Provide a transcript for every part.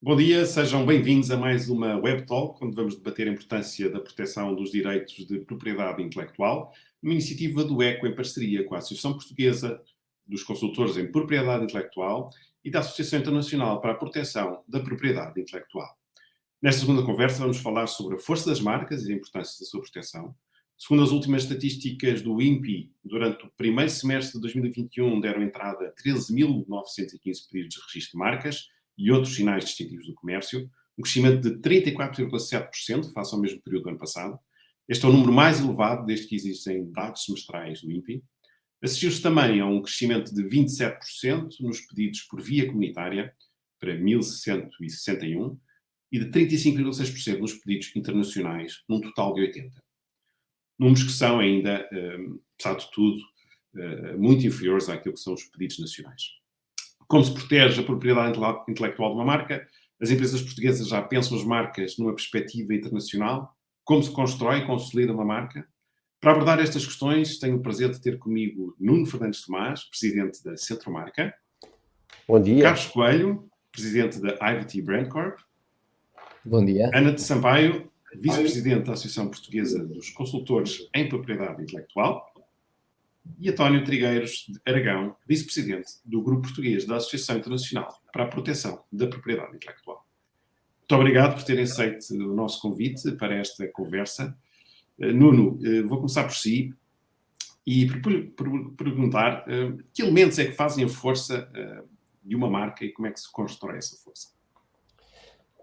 Bom dia, sejam bem-vindos a mais uma Web Talk, onde vamos debater a importância da proteção dos direitos de propriedade intelectual, uma iniciativa do ECO em parceria com a Associação Portuguesa dos Consultores em Propriedade Intelectual e da Associação Internacional para a Proteção da Propriedade Intelectual. Nesta segunda conversa vamos falar sobre a força das marcas e a importância da sua proteção. Segundo as últimas estatísticas do INPI, durante o primeiro semestre de 2021 deram entrada a 13.915 pedidos de registro de marcas e outros sinais distintivos do comércio, um crescimento de 34,7% face ao mesmo período do ano passado. Este é o número mais elevado desde que existem dados semestrais do INPI. Assistiu-se também a um crescimento de 27% nos pedidos por via comunitária, para 1.161, e de 35,6% nos pedidos internacionais, num total de 80%. Números que são ainda, apesar de tudo, muito inferiores àquilo que são os pedidos nacionais. Como se protege a propriedade intelectual de uma marca? As empresas portuguesas já pensam as marcas numa perspectiva internacional? Como se constrói e consolida uma marca? Para abordar estas questões, tenho o prazer de ter comigo Nuno Fernandes Tomás, presidente da Centromarca. Bom dia. Carlos Coelho, presidente da IVT Brand Corp. Bom dia. Ana de Sampaio, vice-presidente da Associação Portuguesa dos Consultores em Propriedade Intelectual. E António Trigueiros de Aragão, vice-presidente do Grupo Português da Associação Internacional para a Proteção da Propriedade Intelectual. Muito obrigado por terem aceito o nosso convite para esta conversa. Nuno, vou começar por si e por perguntar que elementos é que fazem a força de uma marca e como é que se constrói essa força?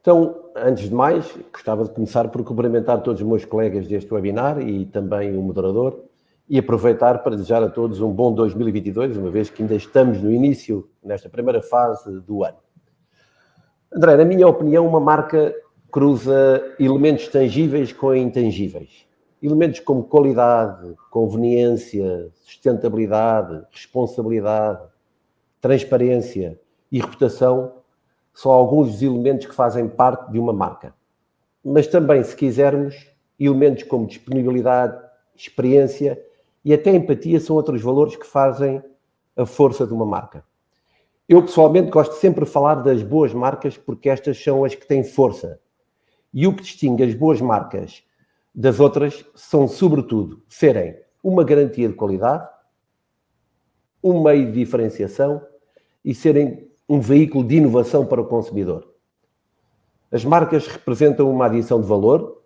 Então, antes de mais, gostava de começar por cumprimentar todos os meus colegas deste webinar e também o moderador e aproveitar para desejar a todos um bom 2022, uma vez que ainda estamos no início, nesta primeira fase do ano. André, na minha opinião, uma marca cruza elementos tangíveis com intangíveis. Elementos como qualidade, conveniência, sustentabilidade, responsabilidade, transparência e reputação são alguns dos elementos que fazem parte de uma marca. Mas também, se quisermos, elementos como disponibilidade, experiência e até empatia são outros valores que fazem a força de uma marca. Eu, pessoalmente, gosto sempre de falar das boas marcas porque estas são as que têm força. E o que distingue as boas marcas das outras são, sobretudo, serem uma garantia de qualidade, um meio de diferenciação e serem um veículo de inovação para o consumidor. As marcas representam uma adição de valor,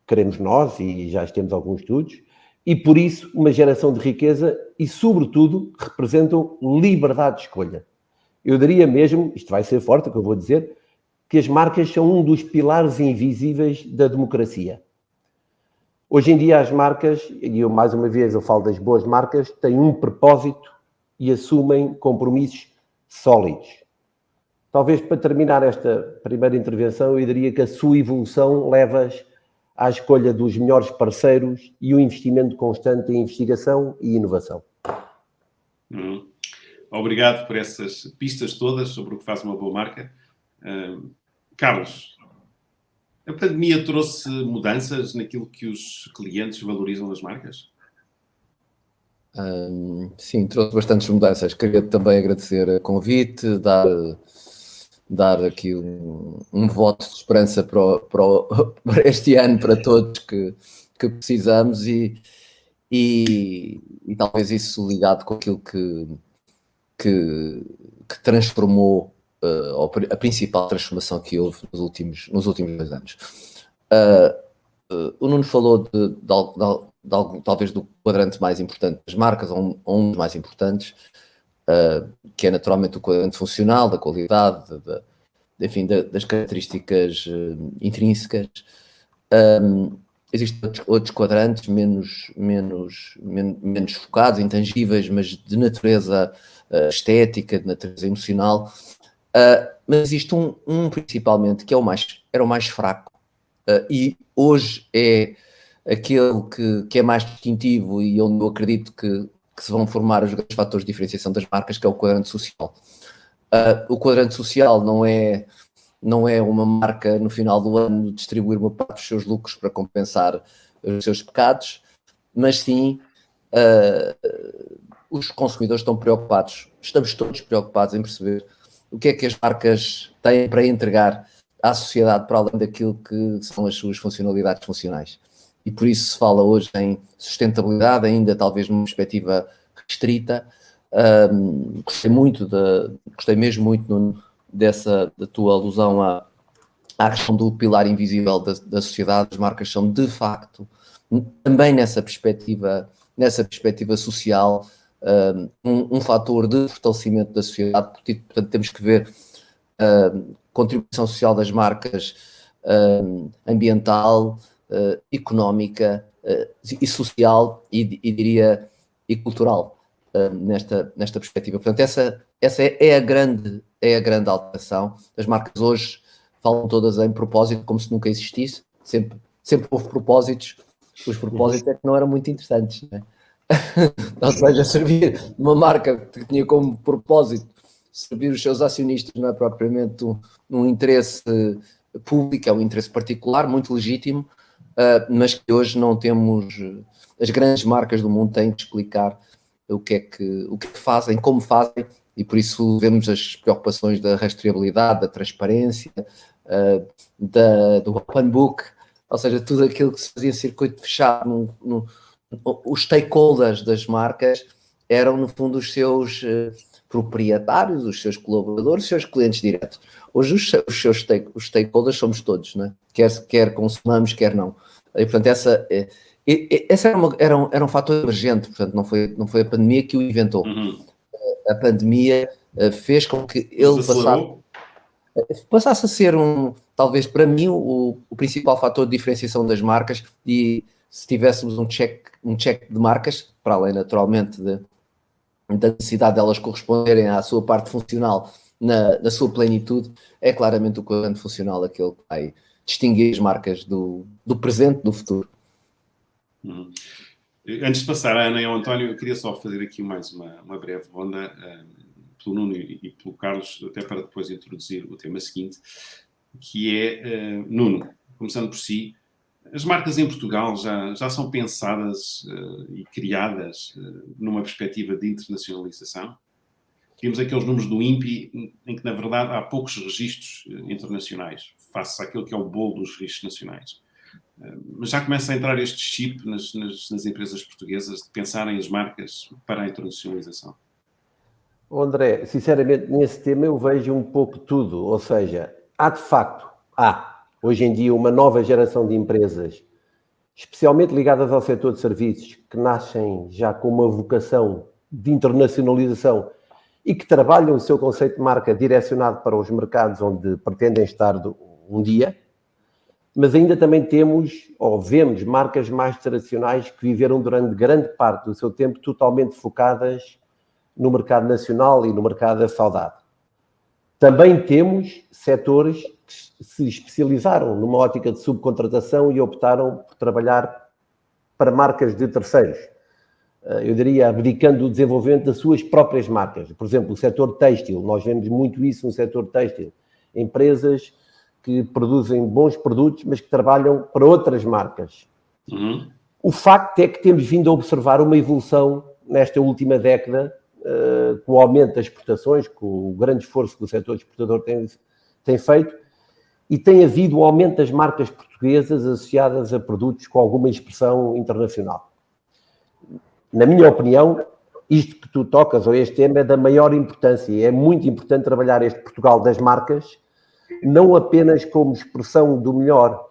queremos nós, e já temos alguns estudos, e por isso uma geração de riqueza e, sobretudo, representam liberdade de escolha. Eu diria mesmo, isto vai ser forte o que eu vou dizer, que as marcas são um dos pilares invisíveis da democracia. Hoje em dia as marcas, e eu mais uma vez eu falo das boas marcas, têm um propósito e assumem compromissos sólidos. Talvez para terminar esta primeira intervenção, eu diria que a sua evolução leva-as à escolha dos melhores parceiros e o investimento constante em investigação e inovação. Obrigado por essas pistas todas sobre o que faz uma boa marca. Carlos, a pandemia trouxe mudanças naquilo que os clientes valorizam das marcas? Sim, trouxe bastantes mudanças. Queria também agradecer o convite, dar aqui um voto de esperança para este ano, para todos que precisamos e talvez isso ligado com aquilo que transformou a principal transformação que houve nos últimos 2 anos. O Nuno falou talvez do quadrante mais importante das marcas, ou um dos mais importantes, que é naturalmente o quadrante funcional, da qualidade, enfim, das características intrínsecas. Existem outros quadrantes menos focados, intangíveis, mas de natureza estética, de natureza emocional. Mas existe um principalmente, que era o mais fraco, e hoje é aquele que é mais distintivo e onde eu acredito que se vão formar os grandes fatores de diferenciação das marcas, que é o quadrante social. O quadrante social não é uma marca no final do ano distribuir uma parte dos seus lucros para compensar os seus pecados, mas sim os consumidores estão preocupados, estamos todos preocupados em perceber o que é que as marcas têm para entregar à sociedade para além daquilo que são as suas funcionalidades funcionais. E por isso se fala hoje em sustentabilidade, ainda talvez numa perspectiva restrita. Gostei mesmo muito, Nuno, da tua alusão à questão do pilar invisível da sociedade. As marcas são, de facto, também nessa perspectiva social, um fator de fortalecimento da sociedade. Portanto, temos que ver a contribuição social das marcas, ambiental, económica e social e diria e cultural nesta perspectiva. Portanto, essa é a grande alteração. As marcas hoje falam todas em propósito como se nunca existisse. Sempre houve propósitos. Os propósitos é que não eram muito interessantes, né? Ou seja, servir uma marca que tinha como propósito servir os seus acionistas não é propriamente um interesse público, é um interesse particular, muito legítimo, mas que hoje não temos. As grandes marcas do mundo têm que explicar o que é que fazem, como fazem, e por isso vemos as preocupações da rastreabilidade, da transparência, do open book, ou seja, tudo aquilo que se fazia circuito fechado. Os stakeholders das marcas eram, no fundo, os seus proprietários, os seus colaboradores, os seus clientes diretos. Hoje os stakeholders somos todos, não é? Quer consumamos, quer não. E, portanto, essa era um fator emergente, portanto, não foi a pandemia que o inventou. A pandemia fez com que ele passasse a ser talvez para mim, o principal fator de diferenciação das marcas. E se tivéssemos um check de marcas, para além naturalmente da necessidade delas corresponderem à sua parte funcional na sua plenitude, é claramente o quadrante funcional aquele que vai distinguir as marcas do presente do futuro. Antes de passar à Ana e ao António, eu queria só fazer aqui mais uma breve ronda pelo Nuno e pelo Carlos, até para depois introduzir o tema seguinte, que é, Nuno, começando por si, as marcas em Portugal já são pensadas e criadas numa perspectiva de internacionalização? Temos aqueles números do INPI em que, na verdade, há poucos registros internacionais, face àquilo que é o bolo dos registros nacionais. Mas já começa a entrar este chip nas empresas portuguesas de pensarem as marcas para a internacionalização? André, sinceramente, nesse tema eu vejo um pouco tudo. Ou seja, há de facto, hoje em dia, uma nova geração de empresas, especialmente ligadas ao setor de serviços, que nascem já com uma vocação de internacionalização e que trabalham o seu conceito de marca direcionado para os mercados onde pretendem estar um dia. Mas ainda também vemos marcas mais tradicionais que viveram durante grande parte do seu tempo totalmente focadas no mercado nacional e no mercado da saudade. Também temos setores que se especializaram numa ótica de subcontratação e optaram por trabalhar para marcas de terceiros. Eu diria, abdicando do desenvolvimento das suas próprias marcas. Por exemplo, o setor têxtil, nós vemos muito isso no setor têxtil. Empresas que produzem bons produtos, mas que trabalham para outras marcas. O facto é que temos vindo a observar uma evolução nesta última década, com o aumento das exportações, com o grande esforço que o setor exportador tem feito, e tem havido um aumento das marcas portuguesas associadas a produtos com alguma expressão internacional. Na minha opinião, isto que tu tocas, ou este tema, é da maior importância, e é muito importante trabalhar este Portugal das marcas, não apenas como expressão do melhor,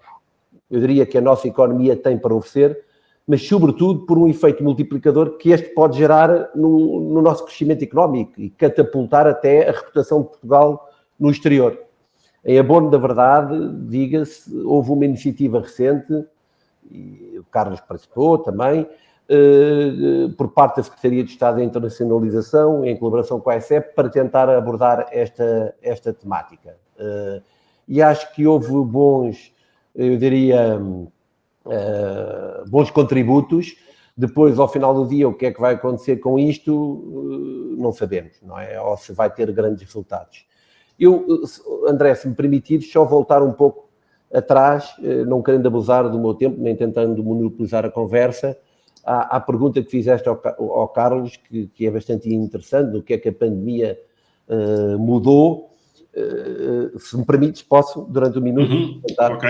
eu diria, que a nossa economia tem para oferecer, mas sobretudo por um efeito multiplicador que este pode gerar no nosso crescimento económico e catapultar até a reputação de Portugal no exterior. Em abono da verdade, diga-se, houve uma iniciativa recente, e o Carlos participou também, por parte da Secretaria de Estado da Internacionalização, em colaboração com a ESEP, para tentar abordar esta temática. E acho que houve bons contributos. Depois, ao final do dia, o que é que vai acontecer com isto, não sabemos, não é? Ou se vai ter grandes resultados. André, se me permitires, só voltar um pouco atrás, não querendo abusar do meu tempo, nem tentando monopolizar a conversa, à pergunta que fizeste ao Carlos, que é bastante interessante, do que é que a pandemia mudou. se me permites, posso, durante um minuto, tentar. Ok.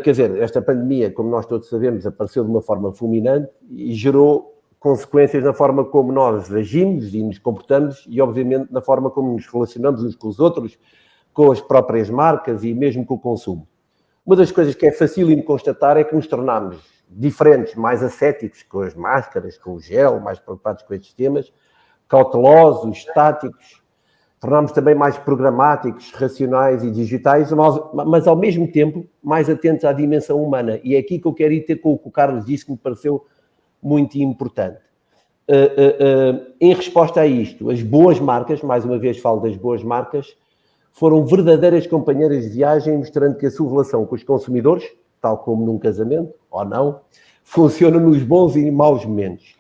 Quer dizer, esta pandemia, como nós todos sabemos, apareceu de uma forma fulminante e gerou consequências na forma como nós agimos e nos comportamos e, obviamente, na forma como nos relacionamos uns com os outros, com as próprias marcas e mesmo com o consumo. Uma das coisas que é facílimo constatar é que nos tornámos diferentes, mais ascéticos com as máscaras, com o gel, mais preocupados com estes temas, cautelosos, estáticos, tornámos também mais programáticos, racionais e digitais, mas ao mesmo tempo mais atentos à dimensão humana. E é aqui que eu quero ir ter com o que o Carlos disse, que me pareceu muito importante. Em resposta a isto, as boas marcas, mais uma vez falo das boas marcas, foram verdadeiras companheiras de viagem, mostrando que a sua relação com os consumidores, tal como num casamento, ou não, funciona nos bons e maus momentos.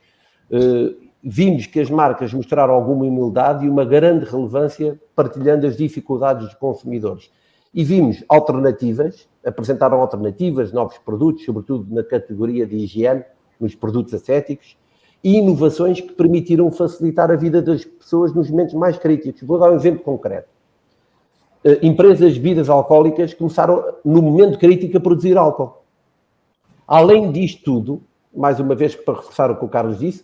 Vimos que as marcas mostraram alguma humildade e uma grande relevância partilhando as dificuldades dos consumidores. E vimos alternativas, apresentaram alternativas, novos produtos, sobretudo na categoria de higiene, nos produtos ascéticos, e inovações que permitiram facilitar a vida das pessoas nos momentos mais críticos. Vou dar um exemplo concreto. Empresas de bebidas alcoólicas começaram, no momento crítico, a produzir álcool. Além disto tudo, mais uma vez para reforçar o que o Carlos disse,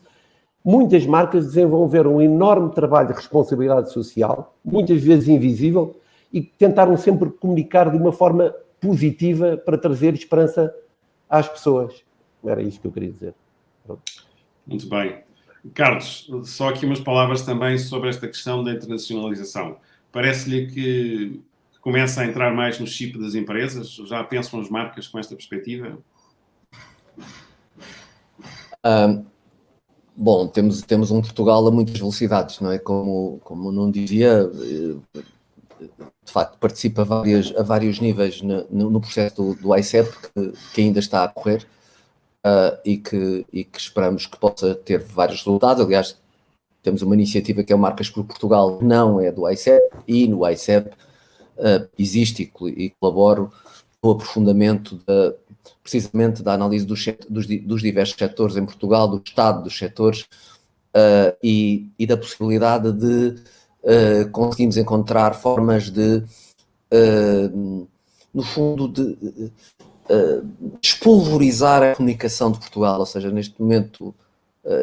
muitas marcas desenvolveram um enorme trabalho de responsabilidade social, muitas vezes invisível, e tentaram sempre comunicar de uma forma positiva para trazer esperança às pessoas. Era isto que eu queria dizer. Pronto. Muito bem. Carlos, só aqui umas palavras também sobre esta questão da internacionalização. Parece-lhe que começa a entrar mais no chip das empresas? Já pensam as marcas com esta perspectiva? Bom, temos um Portugal a muitas velocidades, não é? Como não dizia, de facto participa a vários níveis no processo do ICEP, que ainda está a correr, e que esperamos que possa ter vários resultados. Aliás, temos uma iniciativa que é o Marcas por Portugal, que não é do ICEP, e no ICEP existe e colaboro no aprofundamento precisamente da análise dos diversos setores em Portugal, do estado dos setores, e da possibilidade de conseguirmos encontrar formas de, no fundo, de despulverizar a comunicação de Portugal. Ou seja, neste momento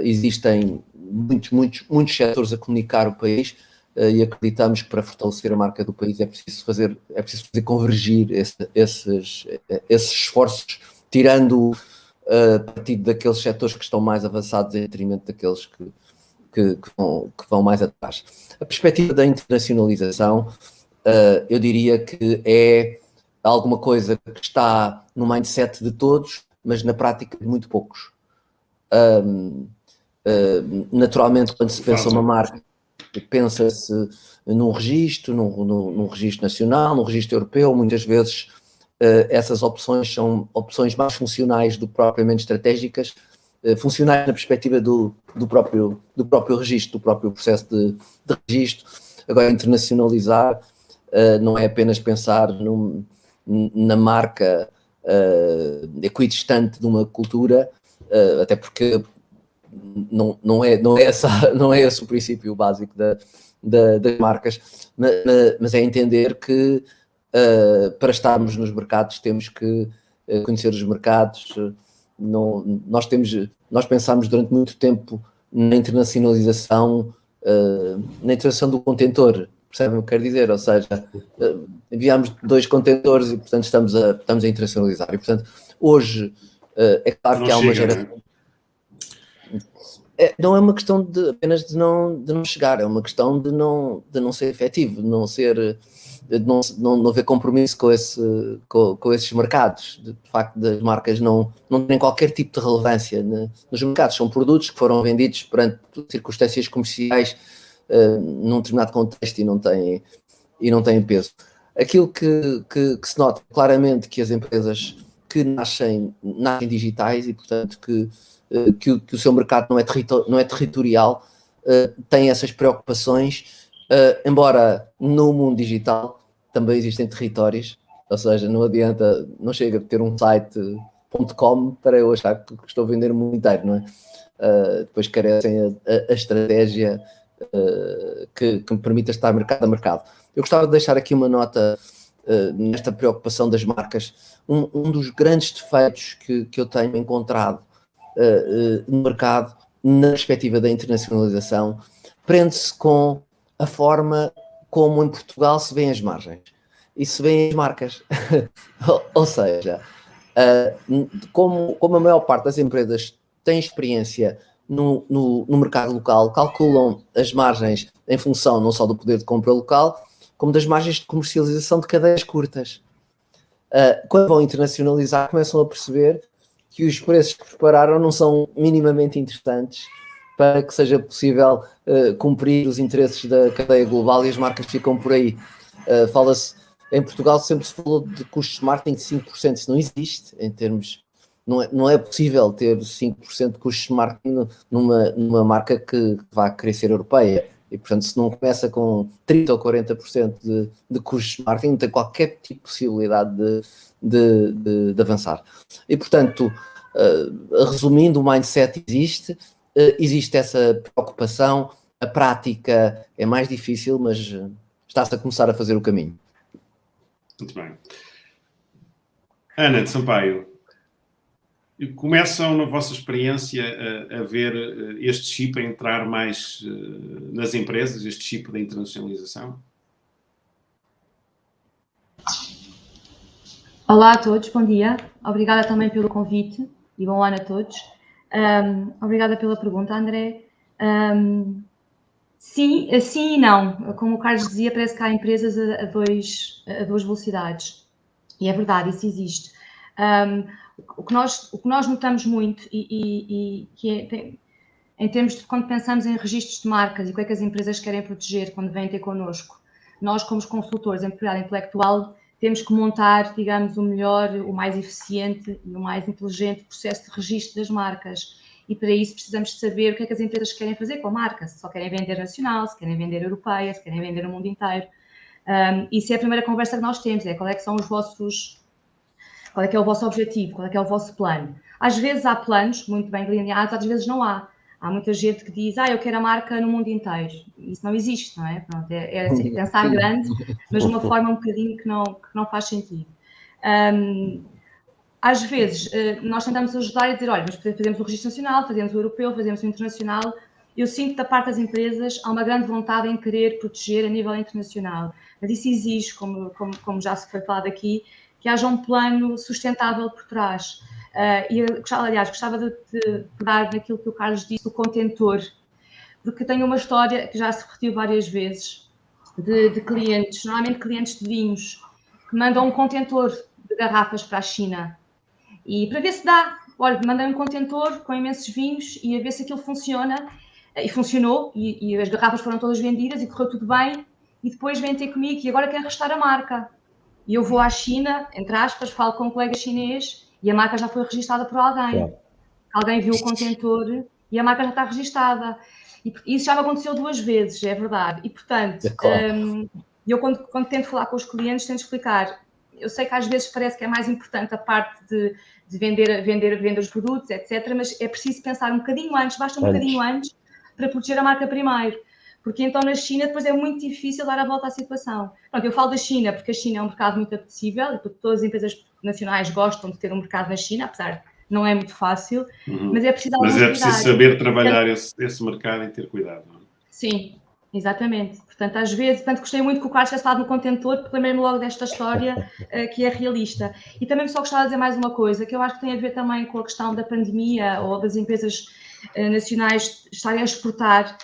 existem muitos setores a comunicar o país, e acreditamos que para fortalecer a marca do país é preciso fazer convergir esses esforços, tirando partido daqueles setores que estão mais avançados em detrimento daqueles que vão mais atrás. A perspectiva da internacionalização, eu diria que é alguma coisa que está no mindset de todos, mas na prática de muito poucos. Naturalmente, quando se pensa uma marca, pensa-se num registro, num registro nacional, num registro europeu. Muitas vezes essas opções são opções mais funcionais do que propriamente estratégicas, funcionais na perspectiva do próprio registro, do próprio processo de registro. Agora, internacionalizar não é apenas pensar na marca equidistante de uma cultura, até porque não é esse o princípio básico das marcas, mas é entender que para estarmos nos mercados temos que conhecer os mercados. Nós pensámos durante muito tempo na internacionalização do contentor, percebem o que quero dizer? Ou seja, enviámos 2 contentores e, portanto, estamos a internacionalizar. E, portanto, hoje é claro que há uma geração... Não é uma questão apenas de não chegar, é uma questão de não ser efetivo, de não haver compromisso com esses mercados. De facto, das marcas não têm qualquer tipo de relevância nos mercados. São produtos que foram vendidos perante circunstâncias comerciais num determinado contexto e não têm peso. Aquilo que se nota claramente que as empresas que nascem digitais e, portanto, que o seu mercado não é territorial, tem essas preocupações, embora no mundo digital também existem territórios, ou seja, não chega a ter um site .com para eu achar que estou a vender o mundo inteiro, não é? Depois carecem a estratégia que me permita estar mercado a mercado. Eu gostava de deixar aqui uma nota nesta preocupação das marcas. Um dos grandes defeitos que eu tenho encontrado no mercado, na perspectiva da internacionalização, prende-se com a forma como em Portugal se vêem as margens e se vêem as marcas. Ou seja, como a maior parte das empresas tem experiência no mercado local, calculam as margens em função não só do poder de compra local, como das margens de comercialização de cadeias curtas. Quando vão internacionalizar, começam a perceber que os preços que prepararam não são minimamente interessantes para que seja possível cumprir os interesses da cadeia global, e as marcas ficam por aí. Fala-se, em Portugal sempre se falou de custos de marketing de 5%, isso não existe em termos... Não é possível ter 5% de custos de marketing numa marca que vai querer ser europeia. E, portanto, se não começa com 30% ou 40% de custos de marketing, não tem qualquer tipo de possibilidade de avançar. E, portanto, resumindo, o mindset existe essa preocupação, a prática é mais difícil, mas está-se a começar a fazer o caminho. Muito bem. Ana de Sampaio, começam, na vossa experiência, a ver este chip a entrar mais nas empresas, este chip da internacionalização? Olá a todos, bom dia. Obrigada também pelo convite e bom ano a todos. Obrigada pela pergunta, André. Sim e não. Como o Carlos dizia, parece que há empresas a duas velocidades. E é verdade, isso existe. O que nós notamos muito, e que em termos de quando pensamos em registros de marcas e o que é que as empresas querem proteger quando vêm ter connosco, nós, como consultores em propriedade intelectual, temos que montar, digamos, o melhor, o mais eficiente e o mais inteligente processo de registro das marcas. E para isso precisamos de saber o que é que as empresas querem fazer com a marca. Se só querem vender nacional, se querem vender europeia, se querem vender no mundo inteiro. Isso é a primeira conversa que nós temos, qual é que é o vosso objetivo, qual é que é o vosso plano. Às vezes há planos muito bem delineados, às vezes não há. Há muita gente que diz, eu quero a marca no mundo inteiro. Isso não existe, não é? Pronto, é pensar grande, mas de uma forma um bocadinho que não faz sentido. Às vezes, nós tentamos ajudar e dizer, olha, mas fazemos o registro nacional, fazemos o europeu, fazemos o internacional. Eu sinto que da parte das empresas há uma grande vontade em querer proteger a nível internacional. Mas isso exige, como já se foi falado aqui, que haja um plano sustentável por trás. E eu, aliás, gostava de pegar naquilo que o Carlos disse, do contentor, porque tenho uma história que já se repetiu várias vezes, de clientes, normalmente clientes de vinhos, que mandam um contentor de garrafas para a China, e para ver se dá, olha, mandei um contentor com imensos vinhos e a ver se aquilo funciona, e funcionou, e as garrafas foram todas vendidas e correu tudo bem, e depois vêm ter comigo e agora quer restar a marca. E eu vou à China, entre aspas, falo com um colega chinês e a marca já foi registada por alguém. Claro. Alguém viu o contentor e a marca já está registada. E isso já me aconteceu 2 vezes, é verdade. E, portanto, eu quando tento falar com os clientes, tento explicar. Eu sei que às vezes parece que é mais importante a parte de vender os produtos, etc. Mas é preciso pensar um bocadinho antes, basta um bocadinho antes para proteger a marca primeiro. Porque então na China depois é muito difícil dar a volta à situação. Pronto, eu falo da China porque a China é um mercado muito apetecível e porque todas as empresas nacionais gostam de ter um mercado na China, apesar de não é muito fácil, mas é preciso saber trabalhar esse mercado e ter cuidado. Não é? Sim, exatamente. Portanto, às vezes, gostei muito que o Carlos tivesse falado no contentor, porque lembrei-me logo desta história que é realista. E também só gostava de dizer mais uma coisa, que eu acho que tem a ver também com a questão da pandemia ou das empresas nacionais estarem a exportar.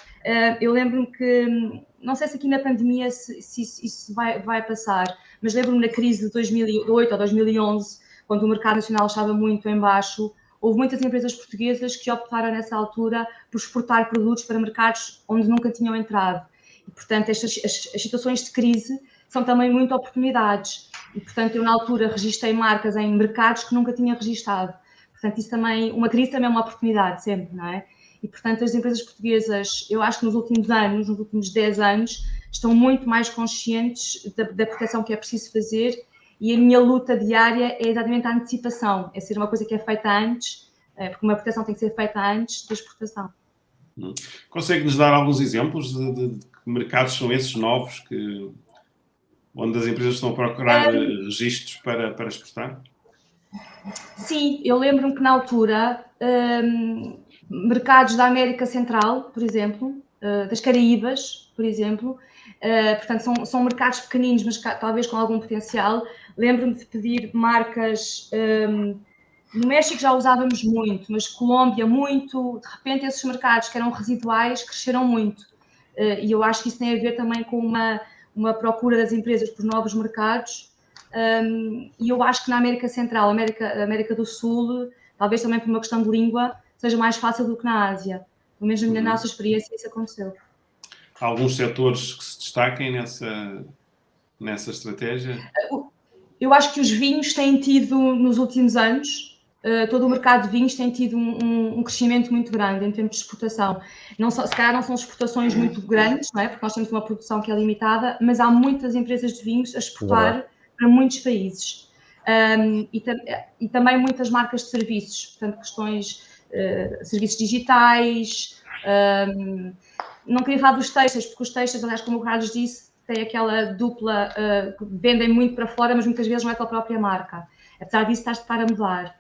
Eu lembro-me que, não sei se aqui na pandemia se isso vai passar, mas lembro-me na crise de 2008 ou 2011, quando o mercado nacional estava muito em baixo, houve muitas empresas portuguesas que optaram nessa altura por exportar produtos para mercados onde nunca tinham entrado. E, portanto, as situações de crise são também muito oportunidades. E, portanto, eu na altura registrei marcas em mercados que nunca tinha registado. Portanto, isso também, uma crise também é uma oportunidade sempre, não é? E, portanto, as empresas portuguesas, eu acho que nos últimos anos, nos últimos 10 anos, estão muito mais conscientes da proteção que é preciso fazer, e a minha luta diária é exatamente a antecipação, é ser uma coisa que é feita antes, porque uma proteção tem que ser feita antes da exportação. Consegue-nos dar alguns exemplos de que mercados são esses novos onde as empresas estão a procurar registros para exportar? Sim, eu lembro-me que na altura mercados da América Central, por exemplo, das Caraíbas, por exemplo, portanto são mercados pequeninos, mas talvez com algum potencial. Lembro-me de pedir marcas, no México já usávamos muito, mas Colômbia muito, de repente esses mercados que eram residuais cresceram muito. E eu acho que isso tem a ver também com uma procura das empresas por novos mercados. E eu acho que na América Central, América do Sul, talvez também por uma questão de língua, seja mais fácil do que na Ásia. Pelo menos na nossa experiência isso aconteceu. Há alguns setores que se destaquem nessa estratégia? Eu acho que os vinhos têm tido, nos últimos anos, todo o mercado de vinhos tem tido um crescimento muito grande em termos de exportação. Se calhar não são exportações muito grandes, não é? Porque nós temos uma produção que é limitada, mas há muitas empresas de vinhos a exportar para muitos países. E também muitas marcas de serviços, portanto, questões, serviços digitais. Não queria falar dos têxteis, porque os têxteis, aliás, como o Carlos disse, têm aquela dupla, vendem muito para fora, mas muitas vezes não é com a própria marca. Apesar disso, está a mudar.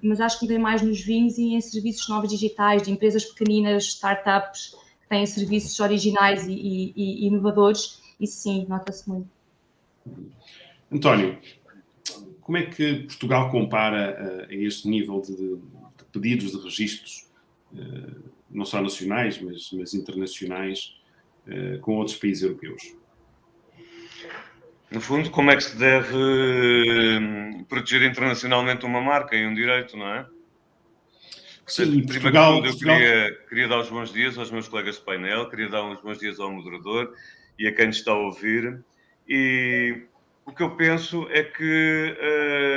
Mas acho que tem mais nos vinhos e em serviços novos digitais, de empresas pequeninas, startups, que têm serviços originais e inovadores. Isso sim, nota-se muito. António, como é que Portugal compara a este nível de pedidos de registros, não só nacionais, mas internacionais, com outros países europeus? No fundo, como é que se deve proteger internacionalmente uma marca e um direito, não é? Sim, Primeiro de tudo, eu queria dar os bons dias aos meus colegas de painel, queria dar uns bons dias ao moderador e a quem nos está a ouvir. E o que eu penso é que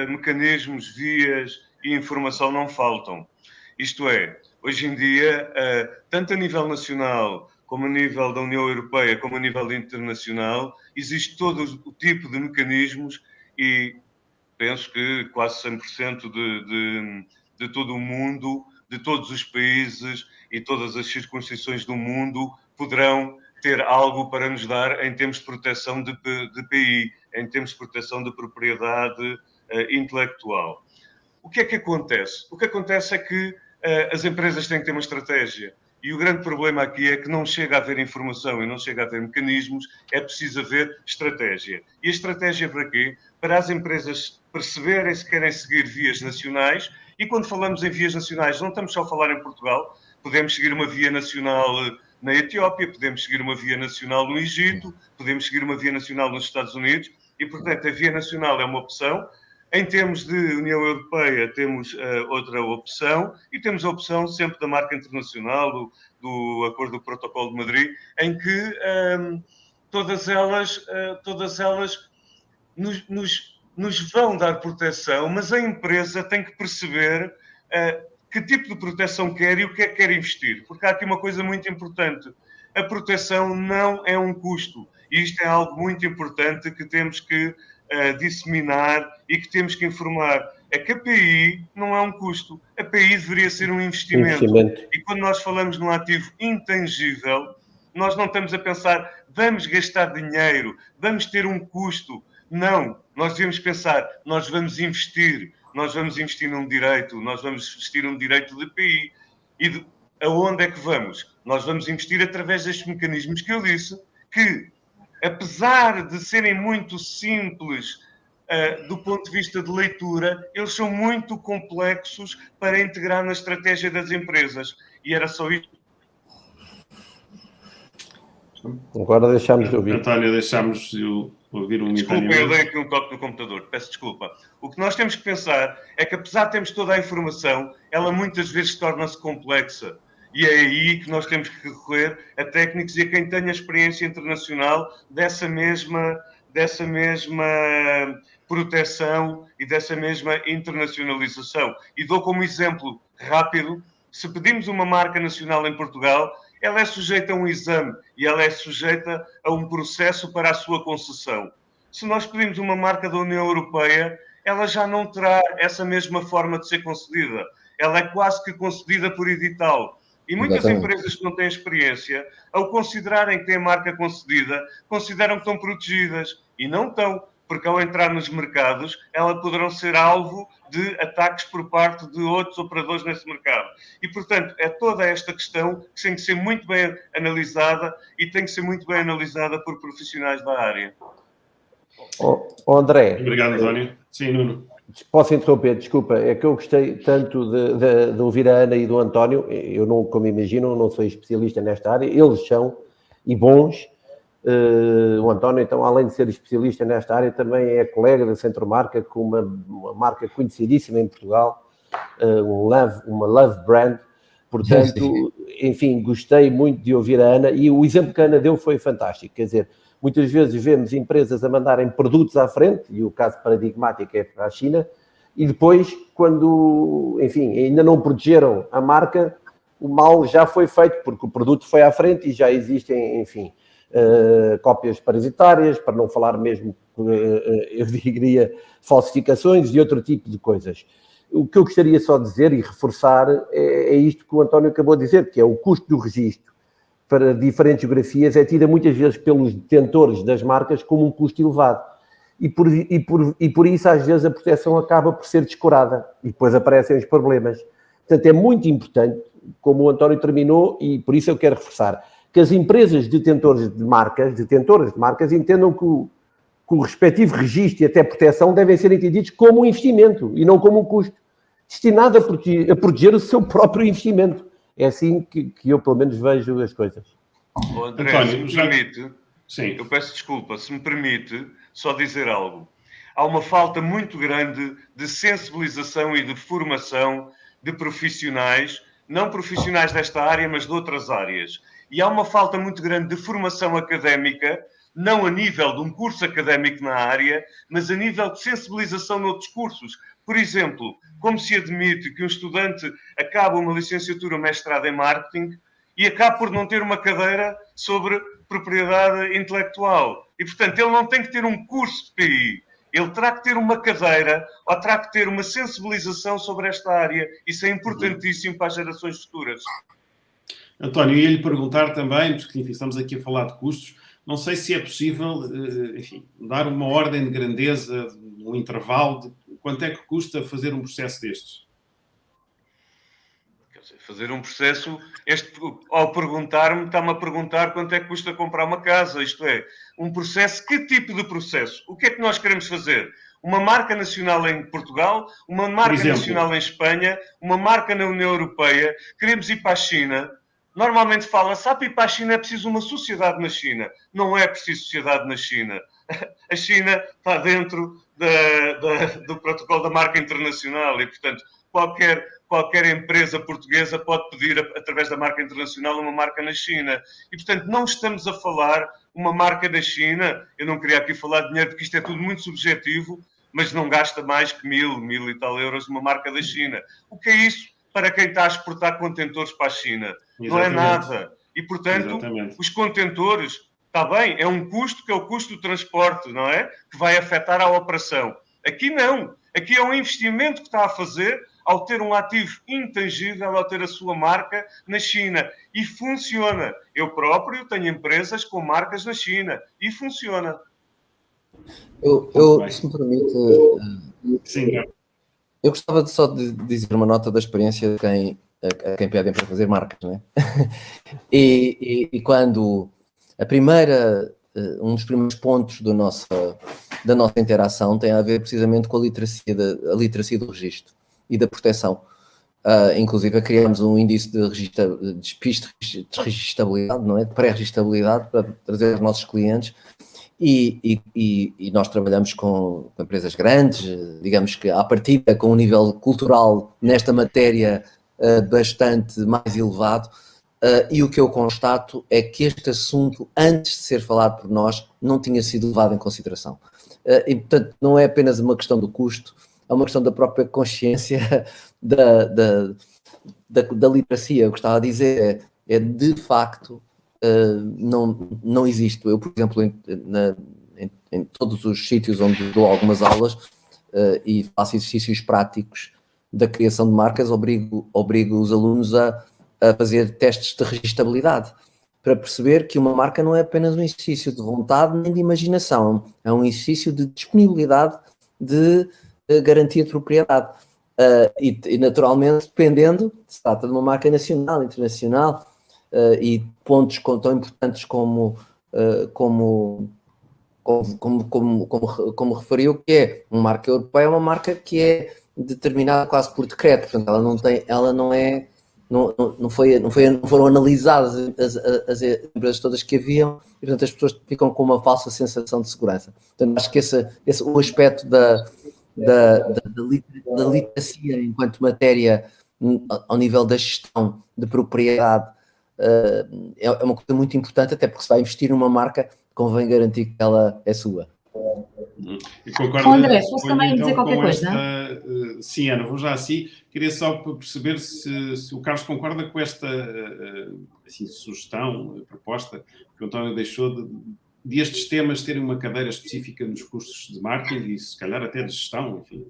mecanismos, vias e informação não faltam. Isto é, hoje em dia, tanto a nível nacional como a nível da União Europeia, como a nível internacional, existe todo o tipo de mecanismos e penso que quase 100% de todo o mundo, de todos os países e todas as circunscrições do mundo poderão ter algo para nos dar em termos de proteção de PI, em termos de proteção de propriedade intelectual. O que é que acontece? O que acontece é que as empresas têm que ter uma estratégia. E o grande problema aqui é que não chega a haver informação e não chega a haver mecanismos, é preciso haver estratégia. E a estratégia para quê? Para as empresas perceberem se querem seguir vias nacionais, e quando falamos em vias nacionais, não estamos só a falar em Portugal, podemos seguir uma via nacional na Etiópia, podemos seguir uma via nacional no Egito, podemos seguir uma via nacional nos Estados Unidos, e portanto a via nacional é uma opção. Em termos de União Europeia, temos outra opção e temos a opção sempre da marca internacional, do Acordo do Protocolo de Madrid, em que todas elas nos vão dar proteção, mas a empresa tem que perceber que tipo de proteção quer e o que é que quer investir. Porque há aqui uma coisa muito importante. A proteção não é um custo. E isto é algo muito importante que temos que disseminar e que temos que informar. É que a PI não é um custo. A PI deveria ser um investimento. E quando nós falamos num ativo intangível, nós não estamos a pensar, vamos gastar dinheiro, vamos ter um custo. Não. Nós devemos pensar, nós vamos investir num direito, nós vamos investir num direito de PI. E aonde é que vamos? Nós vamos investir através destes mecanismos que eu disse, que apesar de serem muito simples do ponto de vista de leitura, eles são muito complexos para integrar na estratégia das empresas. E era só isto. Agora deixámos de ouvir. António, deixámos de ouvir um Desculpa, eu dei aqui um toque no computador. Peço desculpa. O que nós temos que pensar é que, apesar de termos toda a informação, ela muitas vezes torna-se complexa. E é aí que nós temos que recorrer a técnicos e a quem tenha experiência internacional dessa mesma proteção e dessa mesma internacionalização. E dou como exemplo rápido, se pedimos uma marca nacional em Portugal, ela é sujeita a um exame e ela é sujeita a um processo para a sua concessão. Se nós pedimos uma marca da União Europeia, ela já não terá essa mesma forma de ser concedida. Ela é quase que concedida por edital. E muitas Exatamente. empresas que não têm experiência, ao considerarem que têm a marca concedida, consideram que estão protegidas. E não estão, porque ao entrar nos mercados, elas poderão ser alvo de ataques por parte de outros operadores nesse mercado. E, portanto, é toda esta questão que tem que ser muito bem analisada e tem que ser muito bem analisada por profissionais da área. André. Obrigado, António. Sim, Nuno. Posso interromper, desculpa, é que eu gostei tanto de ouvir a Ana e do António. Eu, não, como imaginam, não sou especialista nesta área, eles são, e bons. O António, então, além de ser especialista nesta área, também é colega da Centro Marca, com uma marca conhecidíssima em Portugal, uma Love Brand. Portanto, enfim, gostei muito de ouvir a Ana, e o exemplo que a Ana deu foi fantástico. Quer dizer, muitas vezes vemos empresas a mandarem produtos à frente, e o caso paradigmático é para a China, e depois, quando, enfim, ainda não protegeram a marca, o mal já foi feito, porque o produto foi à frente e já existem, enfim, cópias parasitárias, para não falar mesmo, eu diria, falsificações e outro tipo de coisas. O que eu gostaria só de dizer e reforçar é isto que o António acabou de dizer, que é o custo do registro para diferentes geografias é tida muitas vezes pelos detentores das marcas como um custo elevado. E por isso, às vezes, a proteção acaba por ser descurada e depois aparecem os problemas. Portanto, é muito importante, como o António terminou, e por isso eu quero reforçar, que as empresas detentoras de marcas entendam que o respectivo registro e até proteção devem ser entendidos como um investimento e não como um custo, destinado a proteger o seu próprio investimento. É assim que eu, pelo menos, vejo as coisas. André, António, se me permite, sim. eu peço desculpa, se me permite só dizer algo. Há uma falta muito grande de sensibilização e de formação de profissionais, não profissionais desta área, mas de outras áreas. E há uma falta muito grande de formação académica, não a nível de um curso académico na área, mas a nível de sensibilização noutros cursos. Por exemplo, como se admite que um estudante acaba uma licenciatura ou mestrado em marketing e acaba por não ter uma cadeira sobre propriedade intelectual. E, portanto, ele não tem que ter um curso de PI. Ele terá que ter uma cadeira ou terá que ter uma sensibilização sobre esta área. Isso é importantíssimo para as gerações futuras. António, ia-lhe perguntar também, porque enfim, estamos aqui a falar de custos, não sei se é possível, enfim, dar uma ordem de grandeza, um intervalo de quanto é que custa fazer um processo destes? Quer dizer, fazer um processo, ao perguntar-me, está-me a perguntar quanto é que custa comprar uma casa, isto é, um processo, que tipo de processo? O que é que nós queremos fazer? Uma marca nacional em Portugal, uma marca nacional em Espanha, uma marca na União Europeia, queremos ir para a China. Normalmente fala-se, para ir para a China é preciso uma sociedade na China. Não é preciso sociedade na China. A China está dentro do protocolo da marca internacional e, portanto, qualquer empresa portuguesa pode pedir, através da marca internacional, uma marca na China. E, portanto, não estamos a falar uma marca da China. Eu não queria aqui falar de dinheiro, porque isto é tudo muito subjetivo, mas não gasta mais que 1.000 e tal euros uma marca da China. O que é isso para quem está a exportar contentores para a China? Exatamente. Não é nada. E, portanto, os contentores, está bem, é um custo que é o custo do transporte, não é? Que vai afetar a operação. Aqui não. Aqui é um investimento que está a fazer ao ter um ativo intangível, ao ter a sua marca na China. E funciona. Eu próprio tenho empresas com marcas na China. E funciona. Se me permite... Sim. Eu gostava só de dizer uma nota da experiência de quem pedem para fazer marcas, não é? E quando um dos primeiros pontos da nossa interação tem a ver precisamente com a literacia do registro e da proteção. Inclusive, criamos um índice de registabilidade, não é? De pré-registabilidade para trazer aos nossos clientes. E nós trabalhamos com empresas grandes, digamos que à partida com um nível cultural nesta matéria bastante mais elevado, e o que eu constato é que este assunto, antes de ser falado por nós, não tinha sido levado em consideração. E, portanto, não é apenas uma questão do custo, é uma questão da própria consciência da literacia. Eu gostava de dizer, é de facto... não existe. Eu, por exemplo, em todos os sítios onde dou algumas aulas e faço exercícios práticos da criação de marcas, obrigo os alunos a a fazer testes de registabilidade, para perceber que uma marca não é apenas um exercício de vontade nem de imaginação, é um exercício de disponibilidade de garantia de propriedade. E naturalmente, dependendo, se trata de uma marca nacional, internacional, e pontos tão importantes como referiu, que é uma marca europeia, é uma marca que é determinada quase por decreto, portanto não foram analisadas as empresas todas que haviam, e portanto as pessoas ficam com uma falsa sensação de segurança. Portanto, acho que o aspecto da literacia enquanto matéria ao nível da gestão de propriedade é uma coisa muito importante, até porque se vai investir numa marca, convém garantir que ela é sua. E concordo, André, posso também dizer qualquer coisa? Sim, Ana, vou já assim. Queria só perceber se o Carlos concorda com esta assim, sugestão, proposta que o António deixou de estes temas terem uma cadeira específica nos cursos de marketing e se calhar até de gestão, enfim.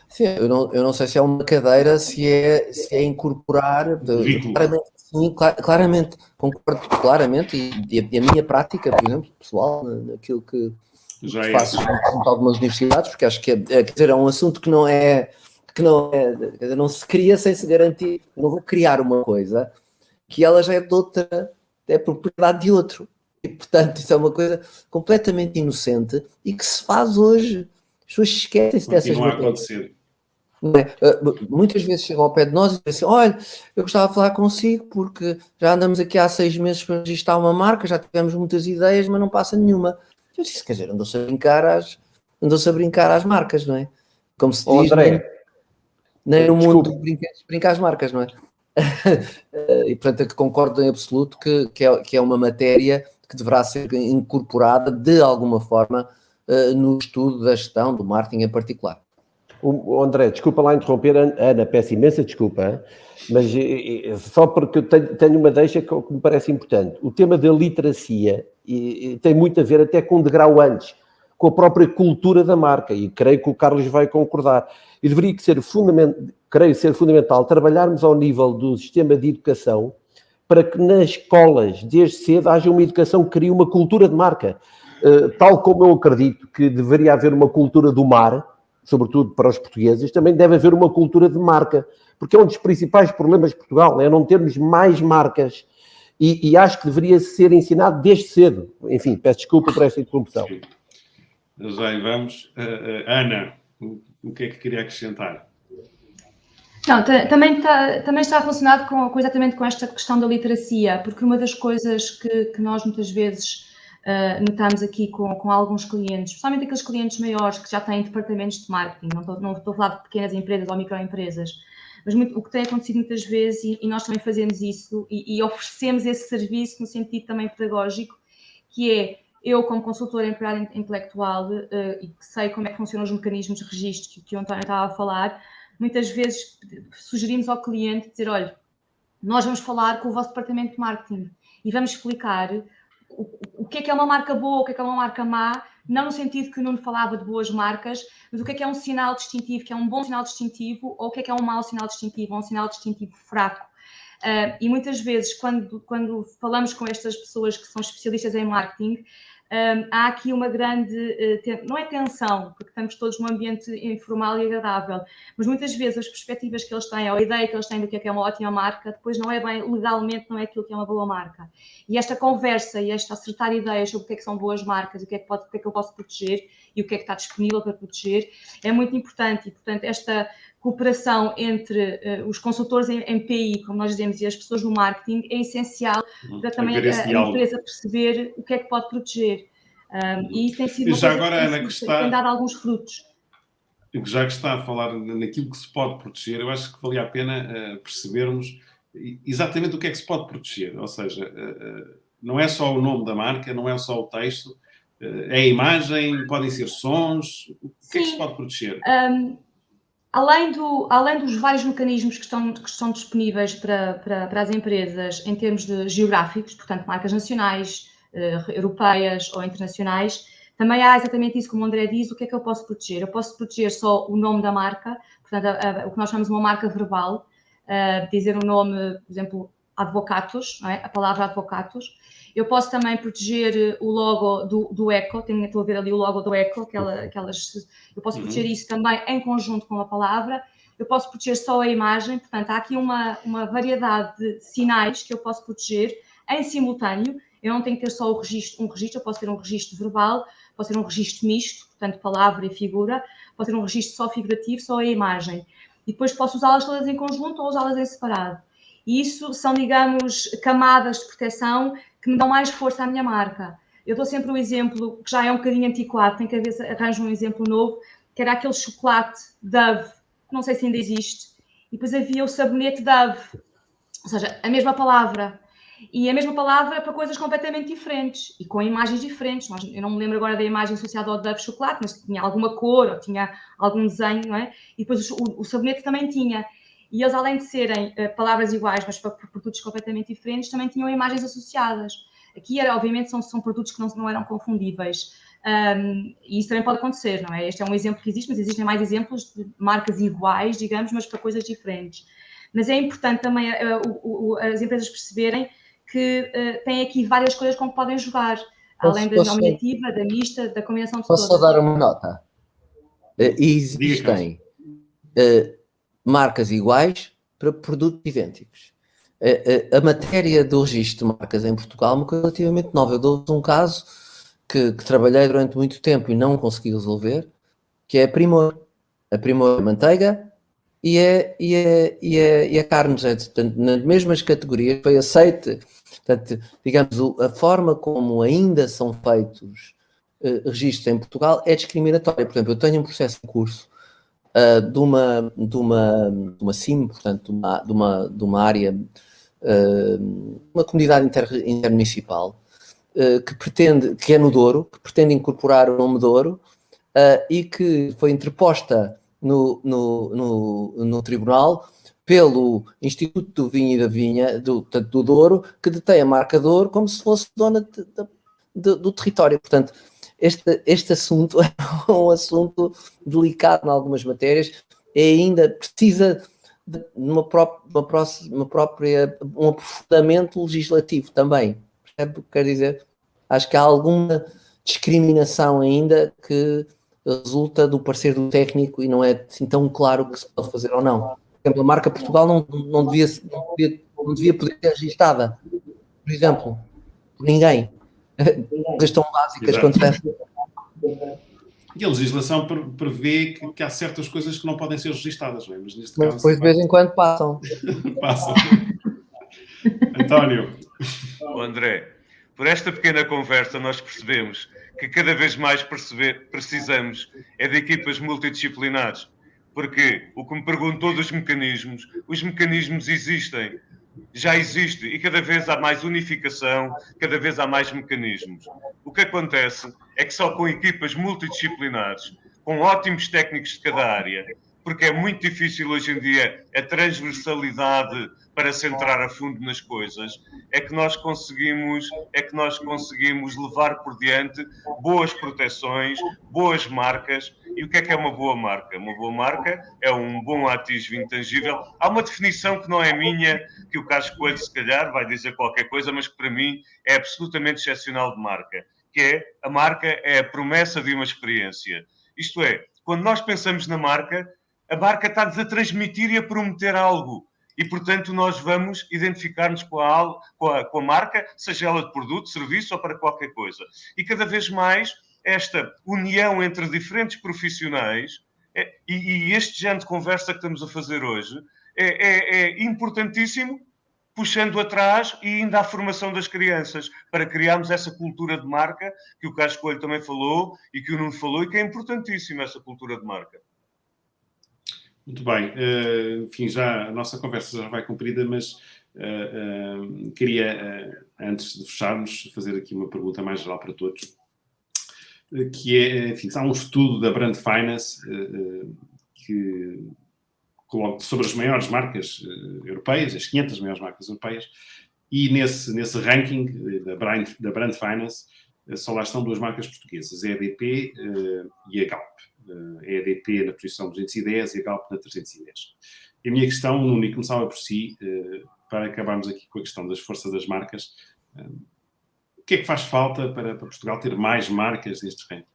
Sim, eu não sei se é uma cadeira, se é incorporar, claramente, sim, claramente, concordo claramente, e a minha prática, por exemplo, pessoal, naquilo que faço junto a algumas universidades, porque acho que é um assunto que não não se cria sem se garantir. Eu não vou criar uma coisa que ela já é de outra, é propriedade de outro, e portanto isso é uma coisa completamente inocente e que se faz hoje. As pessoas esquecem-se dessas matérias. Muitas vezes chegam ao pé de nós e dizem assim: olha, eu gostava de falar consigo porque já andamos aqui há 6 meses para registrar uma marca, já tivemos muitas ideias, mas não passa nenhuma. Eu disse, quer dizer, andou-se a brincar às marcas, não é? Como se diz, André, nem no mundo brinca às marcas, não é? E portanto eu concordo em absoluto que é uma matéria que deverá ser incorporada de alguma forma no estudo da gestão, do marketing em particular. André, desculpa lá interromper, Ana, peço imensa desculpa, mas só porque eu tenho uma deixa que me parece importante. O tema da literacia tem muito a ver até com um degrau antes, com a própria cultura da marca, e creio que o Carlos vai concordar. E deveria ser fundamental trabalharmos ao nível do sistema de educação para que nas escolas, desde cedo, haja uma educação que crie uma cultura de marca. Tal como eu acredito que deveria haver uma cultura do mar, sobretudo para os portugueses, também deve haver uma cultura de marca, porque é um dos principais problemas de Portugal, é não termos mais marcas, e acho que deveria ser ensinado desde cedo. Enfim, peço desculpa por esta interrupção. Já vamos. Ana, o que é que queria acrescentar? Não, também está relacionado exatamente com esta questão da literacia, porque uma das coisas que nós muitas vezes notamos aqui com alguns clientes, especialmente aqueles clientes maiores que já têm departamentos de marketing, não estou a falar de pequenas empresas ou microempresas, mas o que tem acontecido muitas vezes, e nós também fazemos isso, e oferecemos esse serviço no sentido também pedagógico, que é, eu como consultora em propriedade intelectual, e que sei como é que funcionam os mecanismos de registro que o António estava a falar, muitas vezes sugerimos ao cliente dizer, olha, nós vamos falar com o vosso departamento de marketing e vamos explicar o que é uma marca boa, o que é uma marca má, não no sentido que o Nuno falava de boas marcas, mas o que é um sinal distintivo, que é um bom sinal distintivo, ou o que é um mau sinal distintivo, ou um sinal distintivo fraco. E muitas vezes, quando falamos com estas pessoas que são especialistas em marketing, há aqui uma grande, não é tensão, porque estamos todos num ambiente informal e agradável, mas muitas vezes as perspectivas que eles têm, ou a ideia que eles têm do que é uma ótima marca, depois não é bem, legalmente não é aquilo que é uma boa marca. E esta conversa e esta acertar ideias sobre o que é que são boas marcas, o que é que eu posso proteger e o que é que está disponível para proteger, é muito importante. E, portanto, esta cooperação entre os consultores em PI, como nós dizemos, e as pessoas no marketing é essencial para também a empresa perceber o que é que pode proteger. E tem sido uma coisa agora, Ana, que tem dado alguns frutos. Já que está a falar naquilo que se pode proteger, eu acho que valia a pena percebermos exatamente o que é que se pode proteger. Ou seja, não é só o nome da marca, não é só o texto, é a imagem, podem ser sons. O que é que se pode proteger? Além dos vários mecanismos que estão disponíveis para as empresas em termos de geográficos, portanto, marcas nacionais, europeias ou internacionais, também há exatamente isso, como o André diz, o que é que eu posso proteger? Eu posso proteger só o nome da marca, portanto, o que nós chamamos de uma marca verbal, dizer um nome, por exemplo, Advocatus, não é? A palavra Advocatus. Eu posso também proteger o logo do Eco, estou a ver ali o logo do Eco, eu posso proteger isso também em conjunto com a palavra. Eu posso proteger só a imagem, portanto, há aqui uma variedade de sinais que eu posso proteger em simultâneo. Eu não tenho que ter só um registro, eu posso ter um registro verbal, posso ter um registro misto, portanto, palavra e figura, posso ter um registro só figurativo, só a imagem. E depois posso usá-las todas em conjunto ou usá-las em separado. E isso são, digamos, camadas de proteção que me dão mais força à minha marca. Eu dou sempre um exemplo que já é um bocadinho antiquado, tem que haver, arranjo um exemplo novo, que era aquele chocolate Dove, não sei se ainda existe, e depois havia o sabonete Dove, ou seja, a mesma palavra. E a mesma palavra para coisas completamente diferentes e com imagens diferentes. Eu não me lembro agora da imagem associada ao Dove chocolate, mas tinha alguma cor ou tinha algum desenho, não é? E depois o sabonete também tinha. E eles, além de serem palavras iguais, mas para produtos completamente diferentes, também tinham imagens associadas. Aqui, obviamente, são produtos que não eram confundíveis. E isso também pode acontecer, não é? Este é um exemplo que existe, mas existem mais exemplos de marcas iguais, digamos, mas para coisas diferentes. Mas é importante também as empresas perceberem que têm aqui várias coisas com que podem jogar, além da nominativa, da mista, da combinação de todas. Posso só dar uma nota? Existem marcas iguais para produtos idênticos. A matéria do registro de marcas em Portugal é uma coisa relativamente nova. Eu dou-vos um caso que trabalhei durante muito tempo e não consegui resolver, que é a Primor. A Primor é manteiga e a carne, portanto, nas mesmas categorias, foi aceite. Portanto, digamos, a forma como ainda são feitos registros em Portugal é discriminatória. Por exemplo, eu tenho um processo em curso de uma CIM, portanto, de uma área, uma comunidade intermunicipal, que é no Douro, que pretende incorporar o nome Douro e que foi interposta no tribunal pelo Instituto do Vinho e da Vinha, do Douro, que detém a marca Douro como se fosse dona do território. Portanto, este assunto é um assunto delicado em algumas matérias e ainda precisa de um aprofundamento legislativo também. Percebe o que quer dizer? Acho que há alguma discriminação ainda que resulta do parecer do técnico e não é assim tão claro que se pode fazer ou não. Por exemplo, a marca Portugal não devia poder ser registada, por exemplo, por ninguém. Coisas tão básicas quanto essa. E a legislação prevê que há certas coisas que não podem ser registadas, não é? Mas neste caso, depois de vez em quando passam. Passam. António. André, por esta pequena conversa nós percebemos que cada vez mais precisamos é de equipas multidisciplinares, porque o que me perguntou dos mecanismos, os mecanismos existem, já existe e cada vez há mais unificação, cada vez há mais mecanismos. O que acontece é que só com equipas multidisciplinares, com ótimos técnicos de cada área, porque é muito difícil hoje em dia a transversalidade para centrar a fundo nas coisas, é que nós conseguimos levar por diante boas proteções, boas marcas. E o que é uma boa marca? Uma boa marca é um bom ativo intangível. Há uma definição que não é minha, que o Carlos Coelho se calhar vai dizer qualquer coisa, mas que para mim é absolutamente excepcional de marca, que é a marca é a promessa de uma experiência. Isto é, quando nós pensamos na marca, a marca está-nos a transmitir e a prometer algo. E, portanto, nós vamos identificar-nos com a marca, seja ela de produto, serviço ou para qualquer coisa. E cada vez mais esta união entre diferentes profissionais e este género de conversa que estamos a fazer hoje é importantíssimo, puxando atrás e ainda à formação das crianças, para criarmos essa cultura de marca que o Carlos Coelho também falou e que o Nuno falou e que é importantíssima essa cultura de marca. Muito bem. Enfim, já a nossa conversa já vai comprida, mas queria, antes de fecharmos, fazer aqui uma pergunta mais geral para todos, que é, enfim, há um estudo da Brand Finance que coloca sobre as maiores marcas europeias, as 500 maiores marcas europeias, e nesse ranking da Brand Finance só lá estão duas marcas portuguesas, a EDP e a Galp. a EDP na posição 210 e a Galp na 310. E a minha questão, Nuno, e começava por si, para acabarmos aqui com a questão das forças das marcas, o que é que faz falta para Portugal ter mais marcas nestes rankings?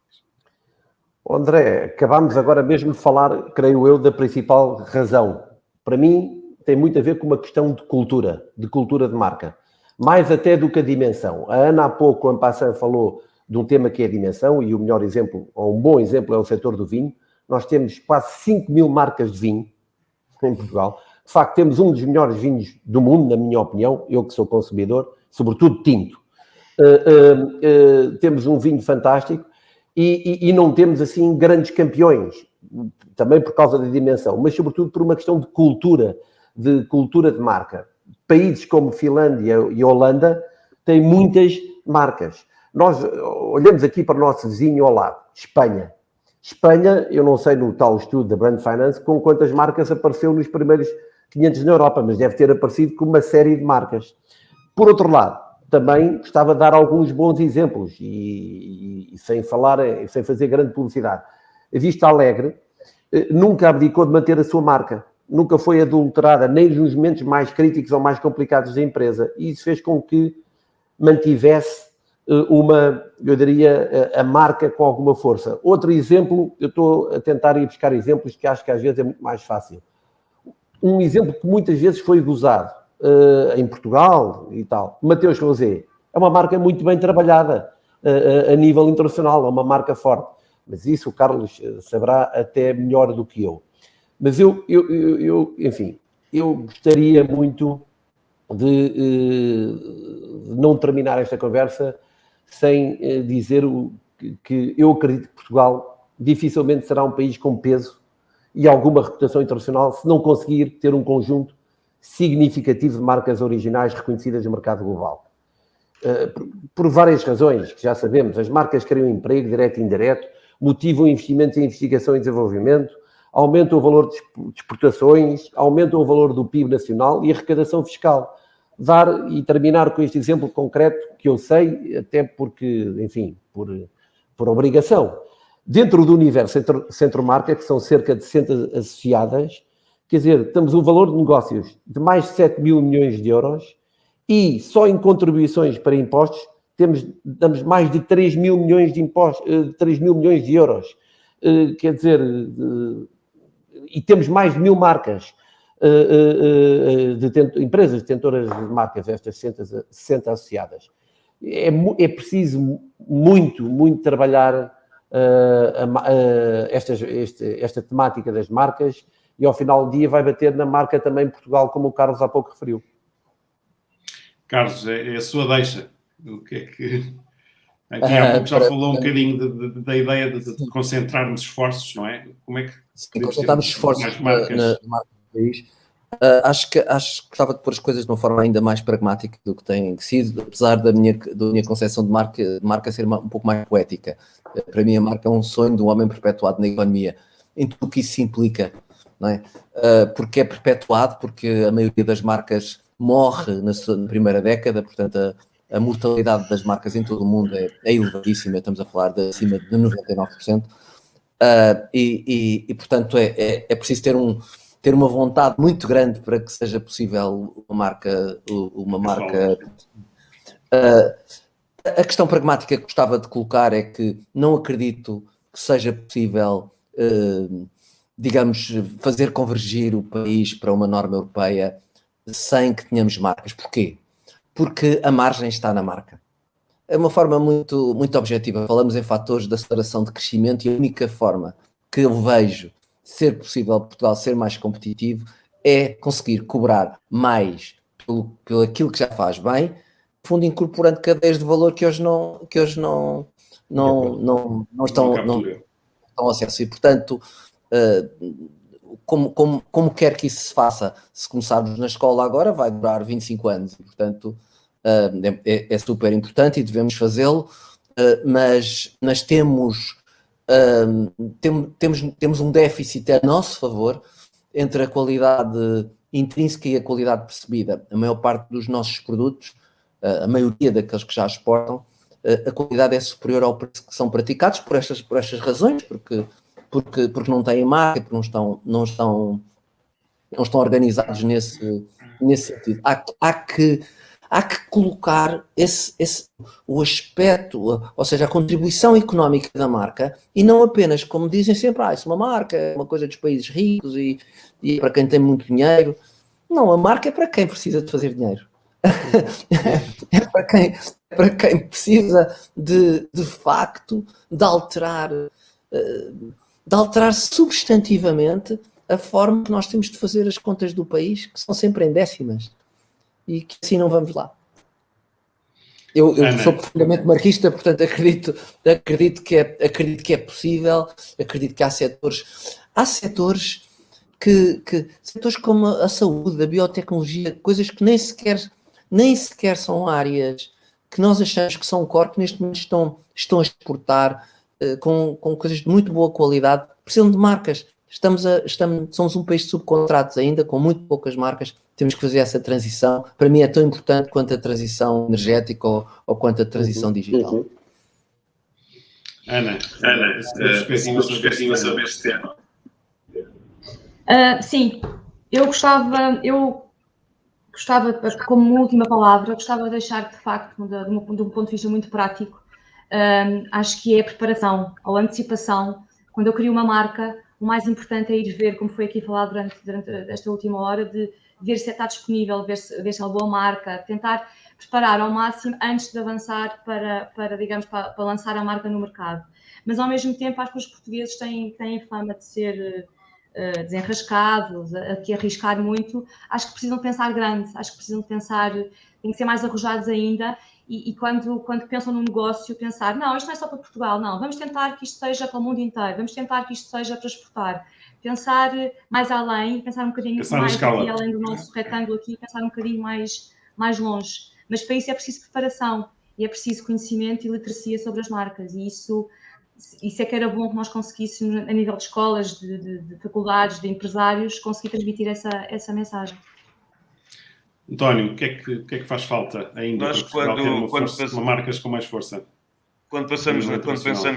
André, acabámos agora mesmo de falar, creio eu, da principal razão. Para mim, tem muito a ver com uma questão de cultura de marca. Mais até do que a dimensão. A Ana, há pouco, en passant, falou de um tema que é a dimensão, e o melhor exemplo, ou um bom exemplo, é o setor do vinho. Nós temos quase 5 mil marcas de vinho em Portugal. De facto, temos um dos melhores vinhos do mundo, na minha opinião, eu que sou consumidor, sobretudo tinto. Temos um vinho fantástico e não temos, assim, grandes campeões, também por causa da dimensão, mas sobretudo por uma questão de cultura de marca. Países como Finlândia e Holanda têm muitas marcas. Nós olhamos aqui para o nosso vizinho ao lado, Espanha. Espanha, eu não sei no tal estudo da Brand Finance com quantas marcas apareceu nos primeiros 500 na Europa, mas deve ter aparecido com uma série de marcas. Por outro lado, também gostava de dar alguns bons exemplos e sem fazer grande publicidade. A Vista Alegre nunca abdicou de manter a sua marca, nunca foi adulterada, nem nos momentos mais críticos ou mais complicados da empresa, e isso fez com que mantivesse eu diria, a marca com alguma força. Outro exemplo, eu estou a tentar ir buscar exemplos que acho que às vezes é muito mais fácil. Um exemplo que muitas vezes foi gozado em Portugal e tal, Mateus Rosé, é uma marca muito bem trabalhada a nível internacional, é uma marca forte. Mas isso o Carlos saberá até melhor do que eu. Mas enfim, eu gostaria muito de não terminar esta conversa sem dizer que eu acredito que Portugal dificilmente será um país com peso e alguma reputação internacional se não conseguir ter um conjunto significativo de marcas originais reconhecidas no mercado global. Por várias razões, que já sabemos, as marcas criam emprego direto e indireto, motivam investimentos em investigação e desenvolvimento, aumentam o valor de exportações, aumentam o valor do PIB nacional e arrecadação fiscal. Dar e terminar com este exemplo concreto que eu sei, até porque, enfim, por obrigação. Dentro do universo Centro-Marca, que são cerca de 60 associadas, quer dizer, temos um valor de negócios de mais de 7 mil milhões de euros e só em contribuições para impostos damos mais de 3 mil milhões de impostos, 3 mil milhões de euros. Quer dizer, e temos mais de 1000 marcas. Empresas detentoras de marcas, estas 60 associadas. É preciso muito trabalhar esta temática das marcas e ao final do dia vai bater na marca também Portugal, como o Carlos há pouco referiu. Carlos, é a sua deixa. O que é que... Aqui há pouco já falou um bocadinho da ideia de concentrarmos esforços, não é? Como é que... Sim, concentrarmos esforços na marca do país. Acho que gostava de pôr as coisas de uma forma ainda mais pragmática do que têm sido, apesar da minha concepção de marca ser um pouco mais poética. Para mim a marca é um sonho de um homem perpetuado na economia, em tudo o que isso implica, não é? Porque é perpetuado, porque a maioria das marcas morre na primeira década, portanto a mortalidade das marcas em todo o mundo é elevadíssima, estamos a falar de acima de 99%, e portanto é preciso ter uma vontade muito grande para que seja possível uma marca. A questão pragmática que gostava de colocar é que não acredito que seja possível, digamos, fazer convergir o país para uma norma europeia sem que tenhamos marcas. Porquê? Porque a margem está na marca. É uma forma muito objetiva. Falamos em fatores de aceleração de crescimento e a única forma que eu vejo ser possível Portugal ser mais competitivo é conseguir cobrar mais pelo aquilo que já faz bem, no fundo incorporando cadeias de valor que hoje não estão ao acesso. E, portanto, como quer que isso se faça, se começarmos na escola agora, vai durar 25 anos. E, portanto, é super importante e devemos fazê-lo, mas temos um déficit a nosso favor entre a qualidade intrínseca e a qualidade percebida. A maior parte dos nossos produtos, a maioria daqueles que já exportam, a qualidade é superior ao preço que são praticados por estas razões, porque porque não têm marca, porque não estão organizados nesse sentido. Há que colocar o aspecto, ou seja, a contribuição económica da marca, e não apenas, como dizem sempre, isso é uma marca, é uma coisa dos países ricos e é para quem tem muito dinheiro. Não, a marca é para quem precisa de fazer dinheiro. É para quem precisa de facto de alterar substantivamente a forma que nós temos de fazer as contas do país, que são sempre em décimas, e que assim não vamos lá. Eu sou profundamente marxista, portanto acredito que é possível, acredito que há setores setores como a saúde, a biotecnologia, coisas que nem sequer são áreas que nós achamos que são core, que neste momento estão a exportar com coisas de muito boa qualidade, precisam de marcas. Somos um país de subcontratos ainda, com muito poucas marcas, temos que fazer essa transição. Para mim é tão importante quanto a transição energética ou quanto a transição digital. Ana, perspectiva sobre este tema. Sim, eu gostava, como última palavra, gostava de deixar, de facto, de um ponto de vista muito prático, acho que é a preparação ou a antecipação. Quando eu crio uma marca, o mais importante é ir ver, como foi aqui falado durante esta última hora, de ver se está disponível, ver se é uma boa marca, tentar preparar ao máximo antes de avançar para lançar a marca no mercado. Mas, ao mesmo tempo, acho que os portugueses têm fama de ser desenrascados, a arriscar muito. Acho que precisam pensar grande, têm que ser mais arrojados ainda. E quando pensam num negócio, pensar, não, isto não é só para Portugal, não, vamos tentar que isto seja para o mundo inteiro, vamos tentar que isto seja para exportar. Pensar mais além, pensar um bocadinho mais aqui, além do nosso retângulo aqui, pensar um bocadinho mais longe. Mas para isso é preciso preparação, e é preciso conhecimento e literacia sobre as marcas, e isso é que era bom que nós conseguíssemos, a nível de escolas, de faculdades, de empresários, conseguir transmitir essa mensagem. António, o que é que faz falta ainda para Portugal ter uma marcas com mais força? Quando pensamos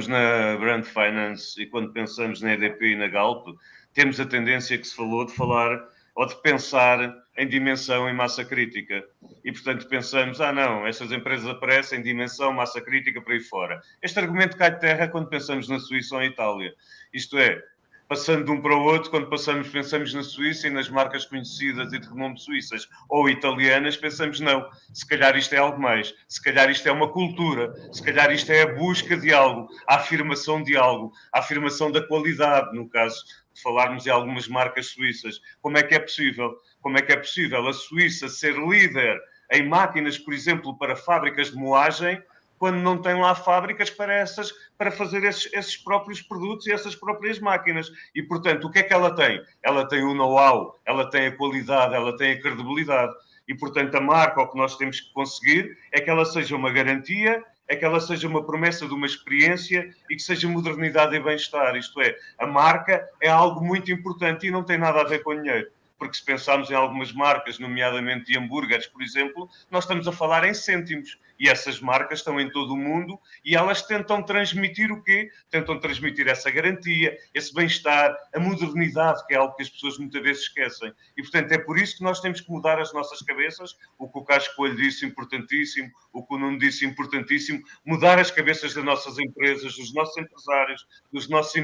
na Brand Finance e quando pensamos na EDP e na Galp, temos a tendência que se falou de falar ou de pensar em dimensão e massa crítica. E, portanto, pensamos, não, estas empresas aparecem em dimensão, massa crítica, para aí fora. Este argumento cai de terra quando pensamos na Suíça ou em Itália. Isto é, passando de um para o outro, quando pensamos na Suíça e nas marcas conhecidas e de renome suíças ou italianas, pensamos, não, se calhar isto é algo mais, se calhar isto é uma cultura, se calhar isto é a busca de algo, a afirmação de algo, a afirmação da qualidade, no caso de falarmos de algumas marcas suíças. Como é que é possível? Como é que é possível a Suíça ser líder em máquinas, por exemplo, para fábricas de moagem, quando não tem lá fábricas para fazer esses próprios produtos e essas próprias máquinas? E, portanto, o que é que ela tem? Ela tem o know-how, ela tem a qualidade, ela tem a credibilidade. E, portanto, a marca, o que nós temos que conseguir é que ela seja uma garantia, é que ela seja uma promessa de uma experiência e que seja modernidade e bem-estar. Isto é, a marca é algo muito importante e não tem nada a ver com dinheiro. Porque se pensarmos em algumas marcas, nomeadamente de hambúrgueres, por exemplo, nós estamos a falar em cêntimos. E essas marcas estão em todo o mundo e elas tentam transmitir o quê? Tentam transmitir essa garantia, esse bem-estar, a modernidade, que é algo que as pessoas muitas vezes esquecem. E, portanto, é por isso que nós temos que mudar as nossas cabeças. O que o Carlos Coelho disse, importantíssimo. O que o Nuno disse, importantíssimo. Mudar as cabeças das nossas empresas, dos nossos empresários, dos nossos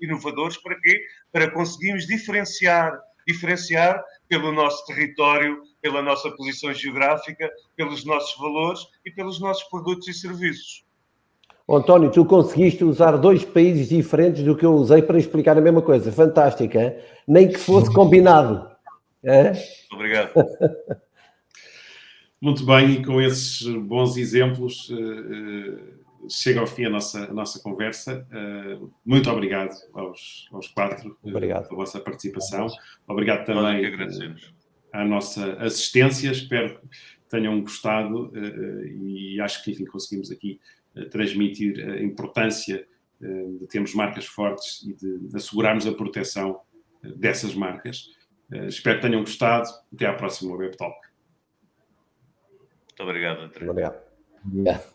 inovadores. Para quê? Para conseguirmos diferenciar pelo nosso território, pela nossa posição geográfica, pelos nossos valores e pelos nossos produtos e serviços. António, tu conseguiste usar 2 países diferentes do que eu usei para explicar a mesma coisa. Fantástico, hein? Nem que fosse combinado. Obrigado. Muito bem, e com esses bons exemplos chega ao fim a nossa conversa. Muito obrigado aos 4 pela vossa participação. Obrigado também à nossa assistência. Espero que tenham gostado e acho que, enfim, conseguimos aqui transmitir a importância de termos marcas fortes e de assegurarmos a proteção dessas marcas. Espero que tenham gostado. Até à próxima Web Talk. Muito obrigado, André. Obrigado.